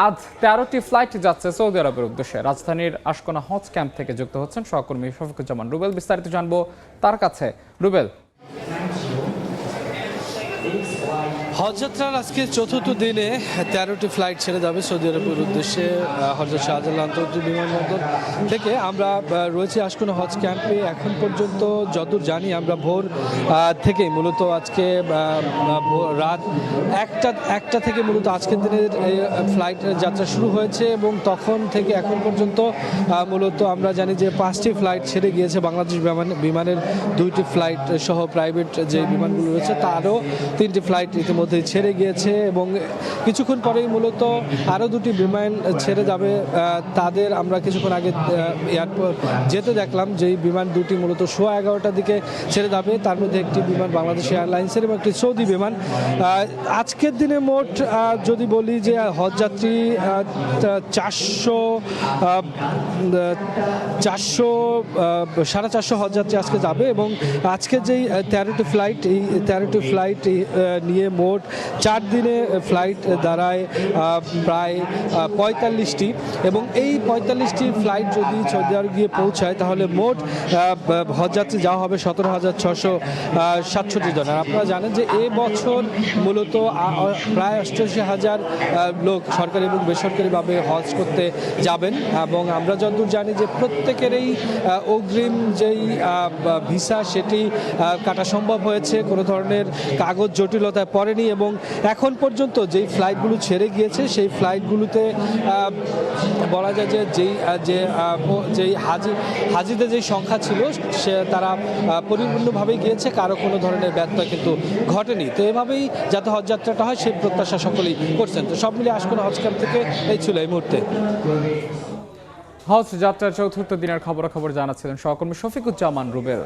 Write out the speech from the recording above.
আজ 13টি ফ্লাইট যাচ্ছে সৌদি আরবের উদ্দেশ্যে। রাজধানীর আশকোনা হজ ক্যাম্প থেকে যুক্ত হচ্ছেন সহকর্মী শফিকুজ্জামান রুবেল। বিস্তারিত জানবো তার কাছে। রুবেল, হজযাত্রার আজকে চতুর্থ দিনে 13টি ফ্লাইট ছেড়ে যাবে সৌদি আরবের উদ্দেশ্যে। হজরত শাহজালাল আন্তর্জাতিক বিমানবন্দর থেকে আমরা রয়েছি আশকোনা হজ ক্যাম্পে। এখন পর্যন্ত যতদূর জানি আমরা ভোর থেকেই মূলত আজকে রাত একটা থেকে মূলত আজকের দিনের ফ্লাইট যাত্রা শুরু হয়েছে এবং তখন থেকে এখন পর্যন্ত মূলত আমরা জানি যে 5টি ফ্লাইট ছেড়ে গিয়েছে। বাংলাদেশ বিমানের 2টি ফ্লাইট সহ প্রাইভেট যে বিমানগুলো রয়েছে তারও 3টি ফ্লাইট ইতিমধ্যে ছেড়ে গিয়েছে এবং কিছুক্ষণ পরেই মূলত আরও 2টি বিমান ছেড়ে যাবে। তাদের আমরা কিছুক্ষণ আগে এয়ারপোর্ট যেতে দেখলাম যেই বিমান 2টি মূলত 11:15টার দিকে ছেড়ে যাবে। তার মধ্যে একটি বিমান বাংলাদেশ এয়ারলাইন্সের এবং একটি সৌদি বিমান। আজকের দিনে মোট যদি বলি যে হজযাত্রী 450 হজযাত্রী আজকে যাবে এবং আজকে যেই 13টি ফ্লাইট এই 13টি ফ্লাইট নিয়ে মোট 4 দিনে ফ্লাইট দাঁড়ায় প্রায় 45টি এবং এই 45টি ফ্লাইট যদি সৌদি আরব গিয়ে পৌঁছায় তাহলে মোট হজযাত্রী যাওয়া হবে 17,667 জন। আর আপনারা জানেন যে এবছর মূলত প্রায় 88,000 লোক সরকারি এবং বেসরকারিভাবে হজ করতে যাবেন এবং আমরা যতদূর জানি যে প্রত্যেকেরই অগ্রিম যেই ভিসা সেটি কাটা সম্ভব হয়েছে, কোনো ধরনের কাগজ জটিলতায় পড়েনি এবং এখন পর্যন্ত যেই ফ্লাইটগুলো ছেড়ে গিয়েছে সেই ফ্লাইটগুলোতে বলা যায় যে যেই হাজিদের যেই সংখ্যা ছিল সে তারা পরিপূর্ণভাবেই গিয়েছে, কারো কোনো ধরনের ব্যত্যয় কিন্তু ঘটেনি। তো এভাবেই যাতে হজযাত্রাটা হয় সেই প্রত্যাশা সকলেই করছেন। তো সব মিলিয়ে আশকোনা হজ ক্যাম্প থেকে এই ছিল এই মুহূর্তে। হজ যাত্রার চতুর্থ দিনের খবরাখবর জানাচ্ছিলেন সহকর্মী শফিকুজ্জামান রুবেল।